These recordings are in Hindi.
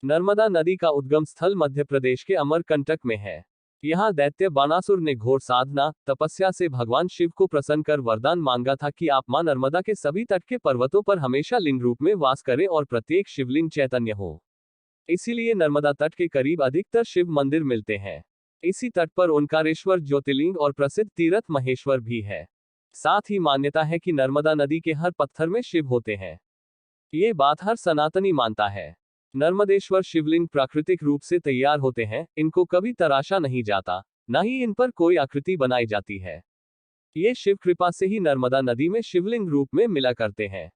नर्मदा नदी का उद्गम स्थल मध्य प्रदेश के अमरकंटक में है। यहाँ दैत्य बानासुर ने घोर साधना तपस्या से भगवान शिव को प्रसन्न कर वरदान मांगा था कि आप मां नर्मदा के सभी तट के पर्वतों पर हमेशा लिंग रूप में वास करें और प्रत्येक शिवलिंग चैतन्य हो। इसीलिए नर्मदा तट के करीब अधिकतर शिव मंदिर मिलते हैं। इसी तट पर ओंकारेश्वर ज्योतिर्लिंग और प्रसिद्ध तीर्थ महेश्वर भी है। साथ ही मान्यता है कि नर्मदा नदी के हर पत्थर में शिव होते हैं। ये बात हर सनातनी मानता है। नर्मदेश्वर शिवलिंग प्राकृतिक रूप से तैयार होते हैं, इनको कभी तराशा नहीं जाता, न ही इन पर कोई आकृति बनाई जाती है। ये शिव कृपा से ही नर्मदा नदी में शिवलिंग रूप में मिला करते हैं।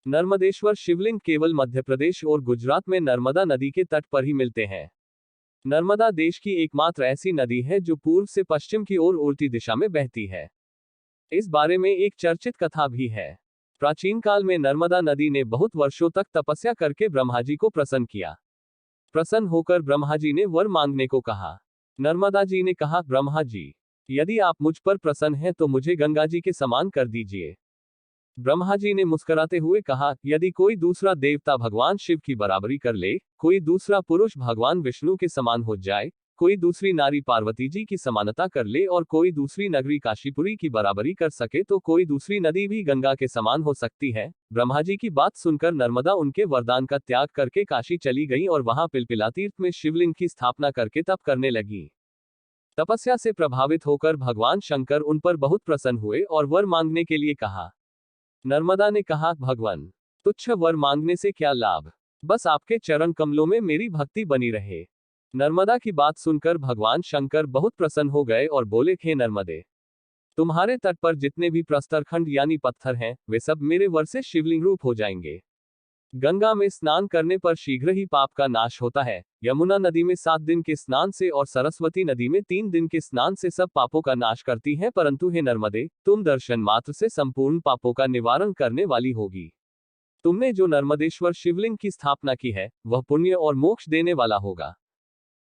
नर्मदेश्वर शिवलिंग केवल मध्य प्रदेश और गुजरात में नर्मदा नदी के तट पर ही मिलते हैं। नर्मदा देश की एकमात्र ऐसी नदी है जो पूर्व से पश्चिम की ओर उल्टी दिशा में बहती है। इस बारे में एक चर्चित कथा भी है। प्राचीन काल में नर्मदा नदी ने बहुत वर्षों तक तपस्या करके ब्रह्मा जी को प्रसन्न किया। प्रसन्न होकर ब्रह्मा जी ने वर मांगने को कहा। नर्मदा जी ने कहा, ब्रह्मा जी, यदि आप मुझ पर प्रसन्न हैं तो मुझे गंगा जी के समान कर दीजिए। ब्रह्मा जी ने मुस्कुराते हुए कहा, यदि कोई दूसरा देवता भगवान शिव की बराबरी कर ले, कोई दूसरा पुरुष भगवान विष्णु के समान हो जाए, कोई दूसरी नारी पार्वती जी की समानता कर ले और कोई दूसरी नगरी काशीपुरी की बराबरी कर सके तो कोई दूसरी नदी भी गंगा के समान हो सकती है। ब्रह्मा जी की बात सुनकर नर्मदा उनके वरदान का त्याग करके काशी चली गई और वहां पिलपिला तीर्थ में शिवलिंग की स्थापना करके तप करने लगी। तपस्या से प्रभावित होकर भगवान शंकर उन पर बहुत प्रसन्न हुए और वर मांगने के लिए कहा। नर्मदा ने कहा, भगवान, तुच्छ वर मांगने से क्या लाभ, बस आपके चरण कमलों में मेरी भक्ति बनी रहे। नर्मदा की बात सुनकर भगवान शंकर बहुत प्रसन्न हो गए और बोले, हे नर्मदे, तुम्हारे तट पर जितने भी प्रस्तरखंड यानी पत्थर हैं, वे सब मेरे वर से शिवलिंग रूप हो जाएंगे। गंगा में स्नान करने पर शीघ्र ही पाप का नाश होता है। यमुना नदी में 7 दिन के स्नान से और सरस्वती नदी में 3 दिन के स्नान से सब पापों का नाश करती हैं, परंतु हे नर्मदे, तुम दर्शन मात्र से संपूर्ण पापों का निवारण करने वाली होगी। तुमने जो नर्मदेश्वर शिवलिंग की स्थापना की है, वह पुण्य और मोक्ष देने वाला होगा।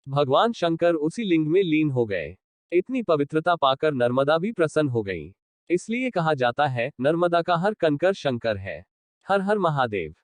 भगवान शंकर उसी लिंग में लीन हो गए। इतनी पवित्रता पाकर नर्मदा भी प्रसन्न हो गई। इसलिए कहा जाता है, नर्मदा का हर कंकर शंकर है। हर हर महादेव।